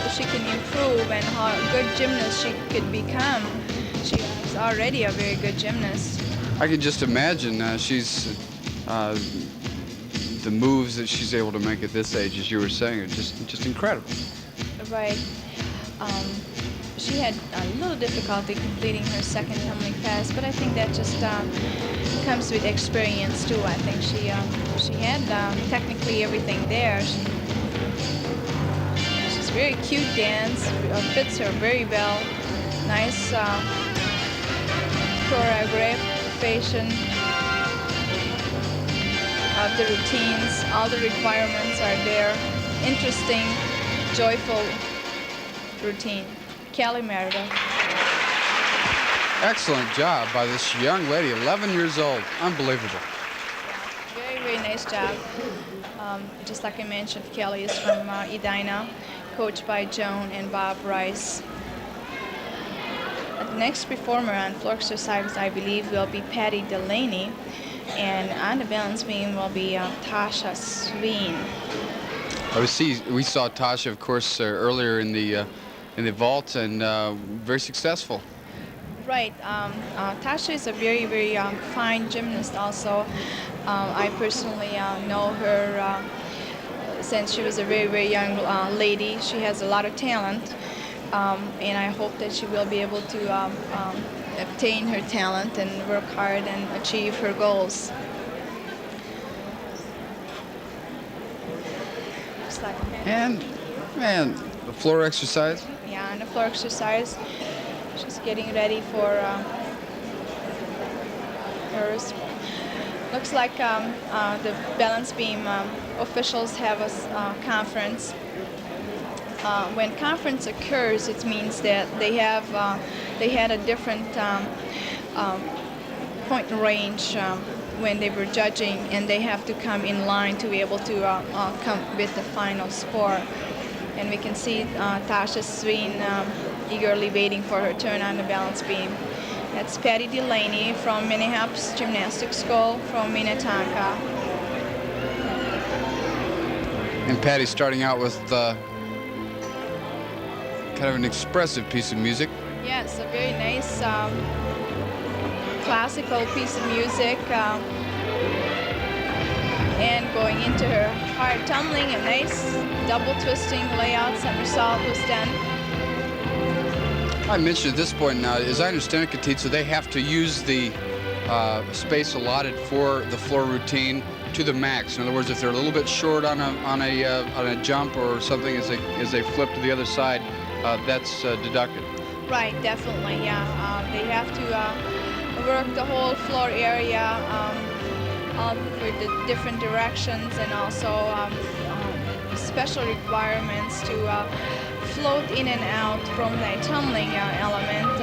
she can improve and how good gymnast she could become. She is already a very good gymnast. I can just imagine the moves that she's able to make at this age, as you were saying, are just incredible. Right. She had a little difficulty completing her second tumbling pass, but I think that just comes with experience too. I think she had technically everything there. She's very cute dance, fits her very well. Nice choreography of the routines. All the requirements are there. Interesting, joyful routine. Kelly Meredith. Excellent job by this young lady, 11 years old. Unbelievable. Yeah, very, very nice job. Just like I mentioned, Kelly is from Edina, coached by Joan and Bob Rice. The next performer on floor exercise, I believe, will be Patty Delaney, and on the balance beam will be Tasha Sween. We saw Tasha, of course, earlier in the vault, and very successful. Right. Tasha is a very, very fine gymnast also. I personally know her since she was a very, very young lady. She has a lot of talent, and I hope that she will be able to obtain her talent and work hard and achieve her goals. And the floor exercise. Yeah, and the floor exercise. She's getting ready for hers. Looks like the balance beam officials have a conference. When conference occurs, it means that they had a different point range when they were judging, and they have to come in line to be able to come with the final score. And we can see Tasha Sween eagerly waiting for her turn on the balance beam. That's Patty Delaney from Minnehapolis Gymnastics School from Minnetonka. And Patty starting out with kind of an expressive piece of music. Yes, a very nice classical piece of music. And going into her hard tumbling, a nice double twisting layout somersault was done. I mentioned at this point now, as I understand it, Katitsa, they have to use the space allotted for the floor routine to the max. In other words, if they're a little bit short on a jump or something as they flip to the other side, that's deducted. Right, definitely, yeah. They have to work the whole floor area for the different directions, and also special requirements to float in and out from the tumbling element,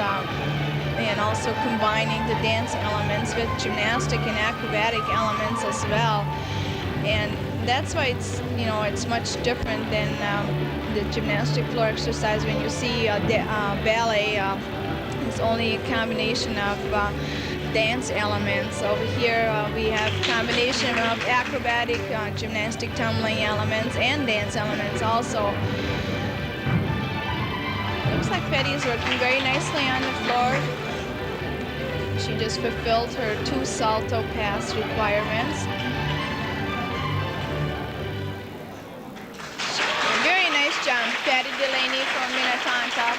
and also combining the dance elements with gymnastic and acrobatic elements as well. And that's why it's much different than the gymnastic floor exercise. When you see ballet, it's only a combination of dance elements. Over here we have combination of acrobatic, gymnastic tumbling elements and dance elements also. Looks like Patty is working very nicely on the floor. She just fulfilled her 2 salto pass requirements. Very nice jump, Patty Delaney from Minnetonka.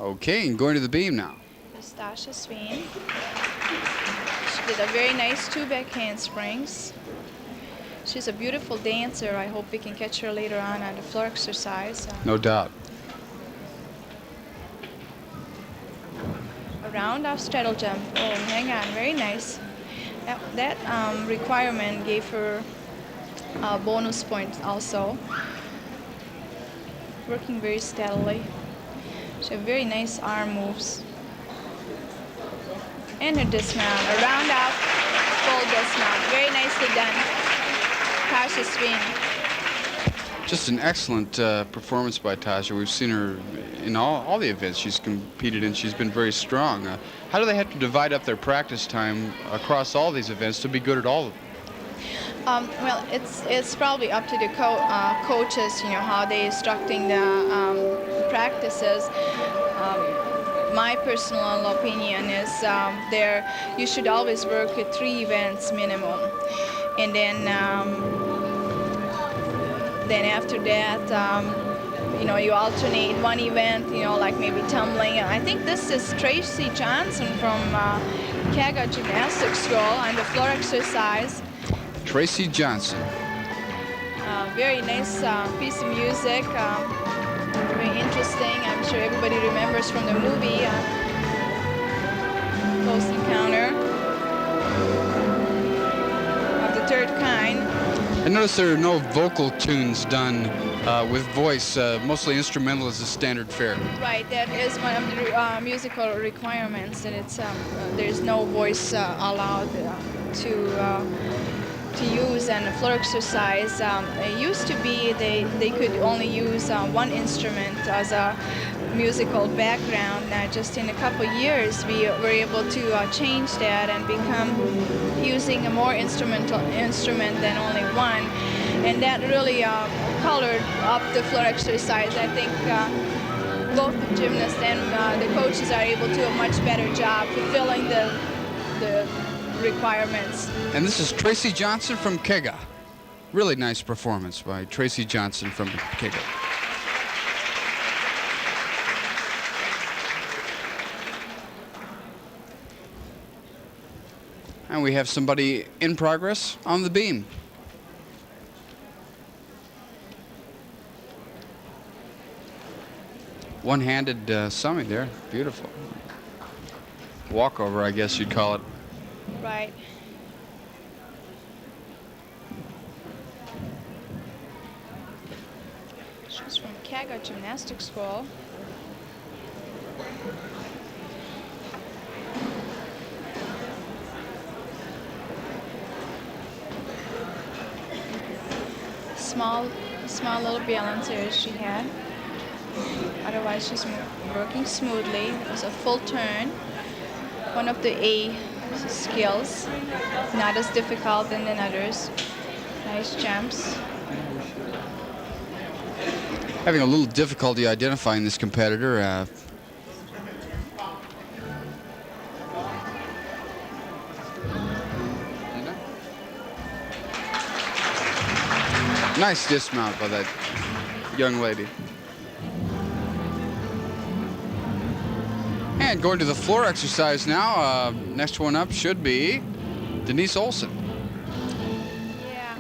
Okay, and going to the beam now. Tasha Sween. She did a very nice 2 back handsprings. She's a beautiful dancer. I hope we can catch her later on the floor exercise. No doubt. A round off straddle jump. Oh, hang on, very nice. That requirement gave her a bonus point also. Working very steadily. She has very nice arm moves. And her dismount, a round off full dismount. Very nicely done. Tasha Sween. Just an excellent performance by Tasha. We've seen her in all the events she's competed in. She's been very strong. How do they have to divide up their practice time across all these events to be good at all of them? Well, it's probably up to the coaches, you know, how they instructing the practices. My personal opinion is there you should always work at 3 events minimum, and then after that, you know, you alternate one event, you know, like maybe tumbling. I think this is Tracy Johnson from Kaga Gymnastics School and the floor exercise. Tracy Johnson. Very nice piece of music. Very interesting. I'm sure everybody remembers from the movie Close Encounter of the Third Kind. I noticed there are no vocal tunes done with voice. Mostly instrumental is the standard fare. Right, that is one of the musical requirements, that it's there's no voice allowed to use. And the floor exercise, it used to be they could only use one instrument as a musical background. Now just in a couple years we were able to change that and become using a more instrumental instrument than only one, and that really colored up the floor exercise. I think both the gymnasts and the coaches are able to do a much better job fulfilling the requirements. And this is Tracy Johnson from Kega. Really nice performance by Tracy Johnson from Kega. And we have somebody in progress on the beam. One-handed summing there. Beautiful. Walkover, I guess you'd call it. Right. She's from Kaga Gymnastics School. Small little balancers she had. Otherwise, she's working smoothly. It was a full turn. One of the A skills, not as difficult than others. Nice jumps. Having a little difficulty identifying this competitor. Nice dismount by that young lady. And going to the floor exercise now. Next one up should be Denise Olson. Yeah.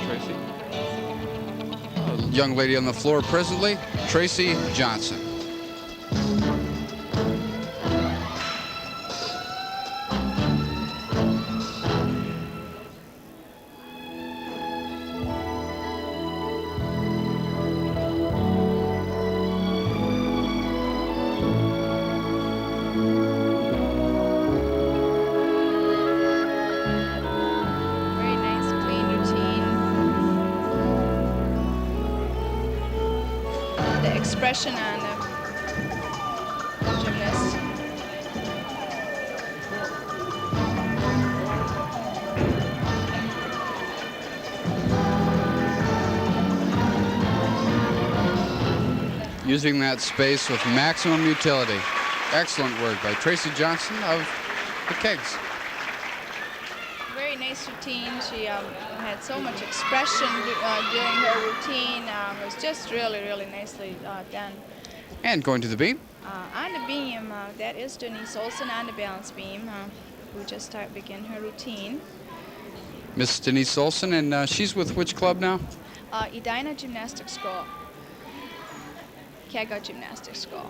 Tracy. Young lady on the floor presently, Tracy Johnson. Very nice, clean routine. The expression on the gymnast. Using that space with maximum utility. Excellent work by Tracy Johnson of the Kegs. Very nice routine. She had so much expression during her routine. It was just really, really nicely done. And going to the beam. On the beam, that is Denise Olson on the balance beam, who just began her routine. Miss Denise Olson, and she's with which club now? Edina Gymnastics School. Kaga Gymnastics School.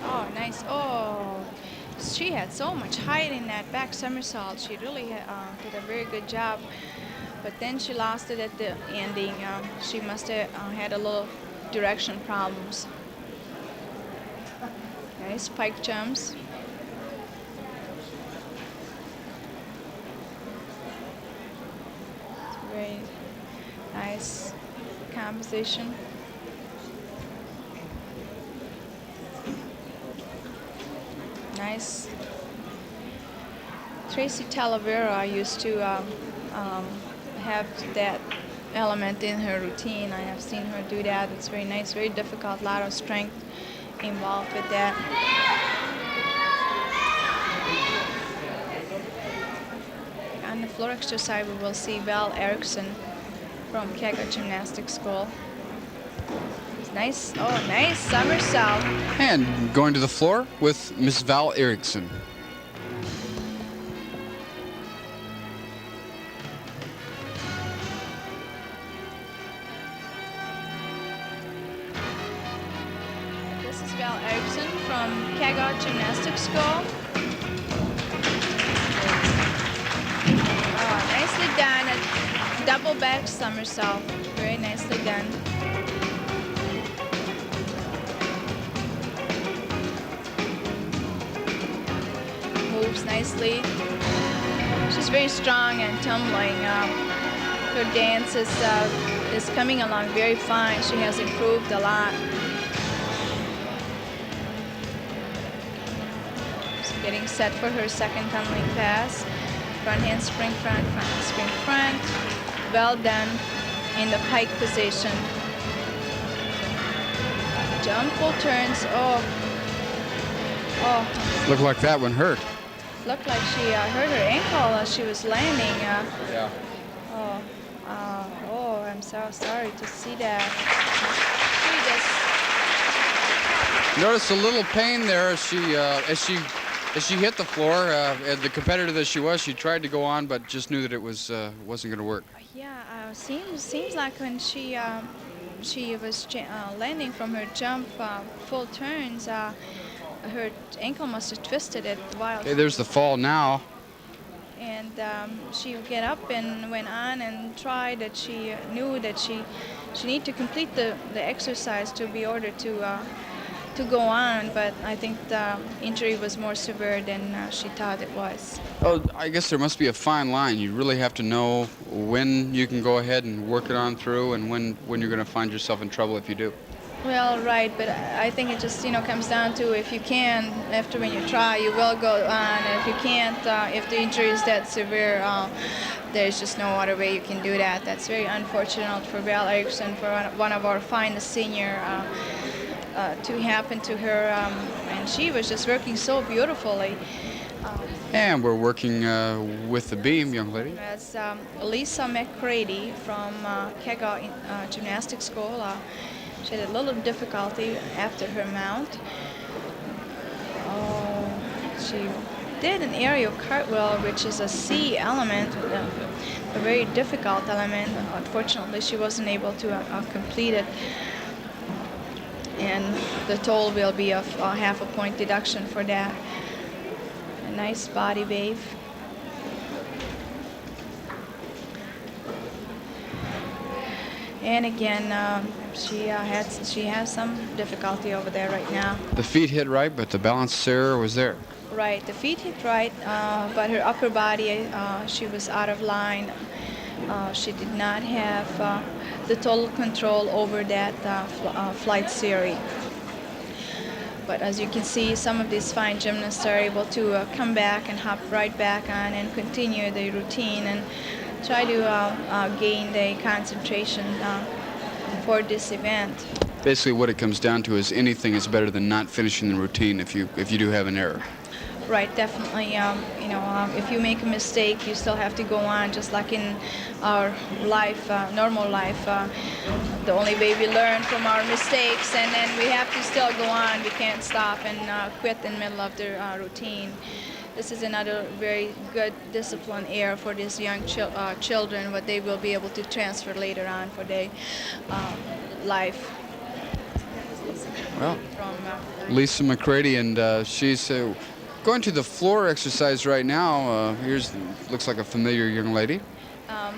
Oh, nice. Oh, she had so much height in that back somersault. She really did a very good job. But then she lost it at the ending. She must have had a little direction problems. Nice spike jumps. Very nice composition. Nice. Tracy Talavera used to have that element in her routine. I have seen her do that. It's very nice, very difficult, a lot of strength involved with that. On the floor exercise, we will see Val Erickson from Kega Gymnastics School. It's nice, oh, nice somersault. And going to the floor with Miss Val Erickson. This is Val Erickson from Kega Gymnastics School. Oh, nicely done. A double back somersault. Very nicely done. Moves nicely. She's very strong and tumbling. Her dance is coming along very fine. She has improved a lot. She's getting set for her second tumbling pass. Front handspring front, front handspring front. Well done in the pike position. Jump full turns. Oh. Oh. Looked like that one hurt. Looked like she hurt her ankle as she was landing. Yeah. Oh, I'm so sorry to see that. Notice a little pain there as she hit the floor. The competitor that she was, she tried to go on, but just knew that it wasn't going to work. Yeah, seems like when she was landing from her jump full turns, her ankle must have twisted it while. Okay, there's the fall now. And she get up and went on and tried that she knew that she needed to complete the exercise to be ordered to go on, but I think the injury was more severe than she thought it was. Oh, I guess there must be a fine line. You really have to know when you can go ahead and work it on through and when you're going to find yourself in trouble if you do. Well, right, but I think it just comes down to if you can, after when you try, you will go on. And if you can't, if the injury is that severe, there's just no other way you can do that. That's very unfortunate for Val Erickson, for one of our finest senior, to happen to her. And she was just working so beautifully. And we're working with the beam, young lady. That's Lisa McCready from Kega Gymnastics School. She had a little difficulty after her mount. Oh, she did an aerial cartwheel, which is a C element, a very difficult element. Unfortunately, she wasn't able to complete it. And the toll will be a half a point deduction for that. A nice body wave. And again, she has some difficulty over there right now. The feet hit right, but the balance error was there. Right, the feet hit right, but her upper body, she was out of line. She did not have the total control over that flight series. But as you can see, some of these fine gymnasts are able to come back and hop right back on and continue the routine and try to gain the concentration for this event. Basically, what it comes down to is anything is better than not finishing the routine if you do have an error. Right, definitely. If you make a mistake, you still have to go on, just like in our life, normal life. The only way we learn from our mistakes, and then we have to still go on. We can't stop and quit in the middle of the routine. This is another very good discipline area for these young children, what they will be able to transfer later on for their life. Well, Lisa McCready, and she's going to the floor exercise right now. Looks like a familiar young lady.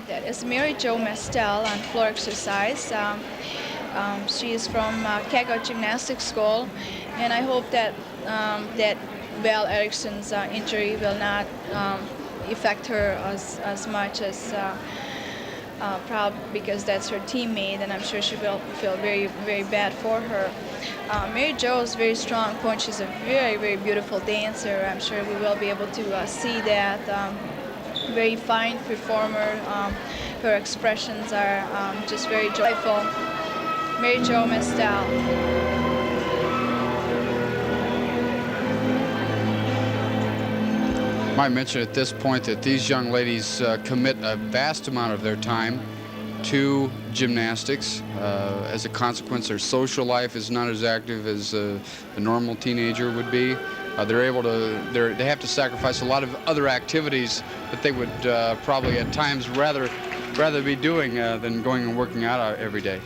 That is Mary Jo Mestel on floor exercise. She is from Kega Gymnastics School, and I hope that that Val Probably because that's her teammate, and I'm sure she will feel very, very bad for her. Mary Jo is a very strong point. She's a very, very beautiful dancer. I'm sure we will be able to see that. Very fine performer. Her expressions are just very joyful. Mary Jo missed out. Might mention at this point that these young ladies commit a vast amount of their time to gymnastics. As a consequence, their social life is not as active as a normal teenager would be. They have to sacrifice a lot of other activities that they would probably at times rather be doing than going and working out every day.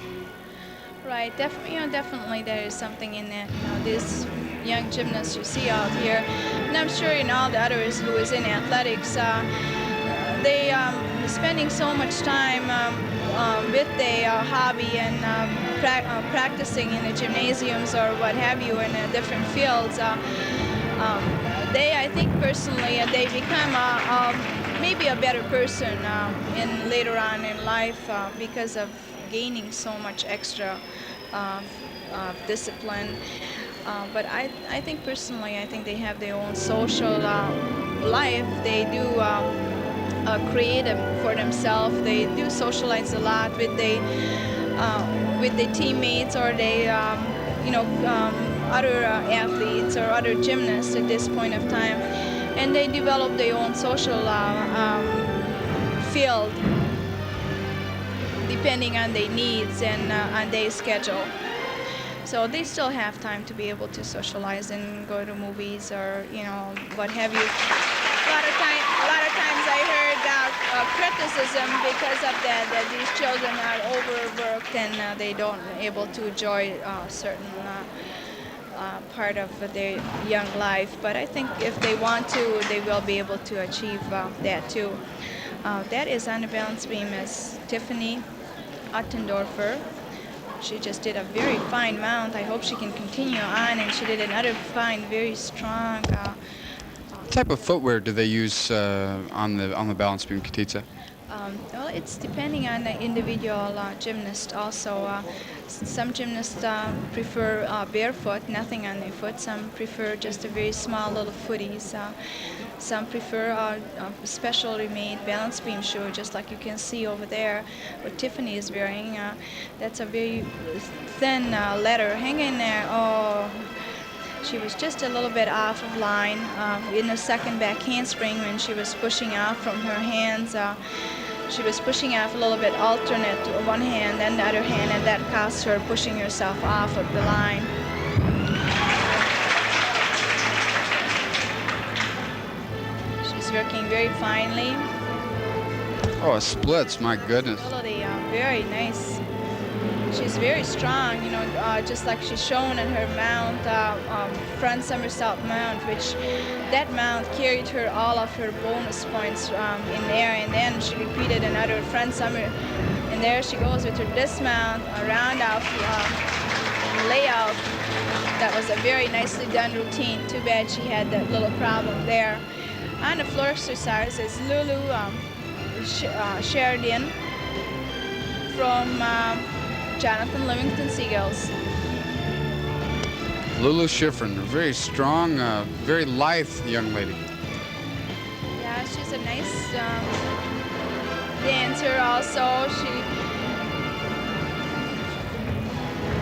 Right, definitely there is something in that. These young gymnasts you see out here, and I'm sure all the others who is in athletics, they spending so much time with their hobby and practicing in the gymnasiums or what have you in different fields. I think personally, they become maybe a better person later on in life because of gaining so much extra discipline. But I think personally, I think they have their own social life. They do create for themselves. They do socialize a lot with their teammates or other athletes or other gymnasts at this point of time, and they develop their own social field depending on their needs and on their schedule. So they still have time to be able to socialize and go to movies or what have you. A lot of times I heard criticism because of that these children are overworked and they don't able to enjoy certain part of their young life. But I think if they want to, they will be able to achieve that too. That is on the balance beam is Tiffany Ottendorfer. She just did a very fine mount. I hope she can continue on, and she did another fine, very strong. What type of footwear do they use on the balance beam, Katica? Well, it's depending on the individual gymnast also. Some gymnasts prefer barefoot, nothing on their foot. Some prefer just a very small little footies. Some prefer a specially made balance beam shoe, just like you can see over there, what Tiffany is wearing. That's a very thin leather. Hang in there. Oh, she was just a little bit off of line in the second back handspring when she was pushing off from her hands. She was pushing off a little bit alternate to one hand and the other hand, and that caused her pushing herself off of the line. She's working very finely. Oh, splits, my goodness. Very nice. She's very strong, just like she's shown in her mount, front somersault mount, which that mount carried her all of her bonus points in there, and then she repeated another front somersault, and there she goes with her dismount, a round off layout. That was a very nicely done routine. Too bad she had that little problem there. On the floor exercise is Lulu Sheridan from Jonathan Livingston Seagulls. Lulu Schifrin, a very strong, very lithe young lady. Yeah, she's a nice dancer also. She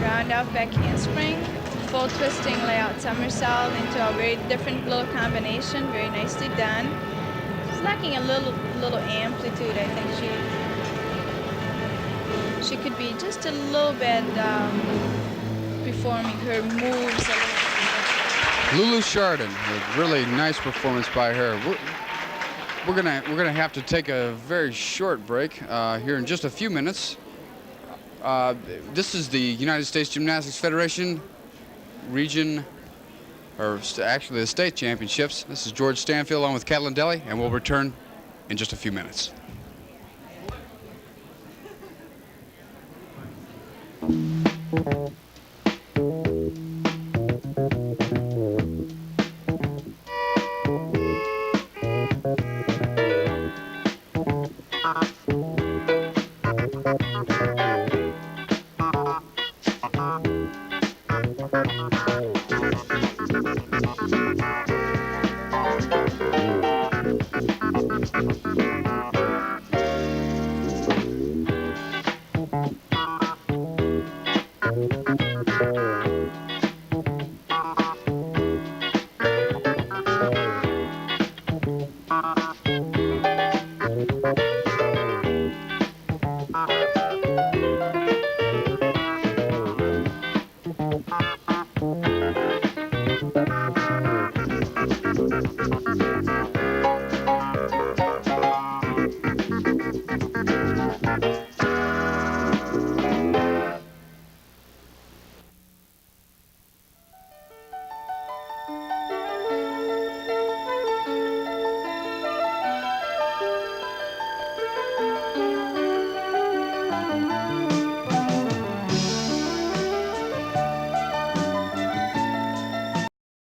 round off back handspring, full twisting layout somersault into a very different little combination, very nicely done. She's lacking a little amplitude. I think she could be just a little bit performing her moves a little. Lulu Sheridan, a really nice performance by her. We're gonna have to take a very short break here in just a few minutes. This is the United States Gymnastics Federation region, or actually the state championships. This is George Stanfield along with Catalin Deli, and we'll return in just a few minutes.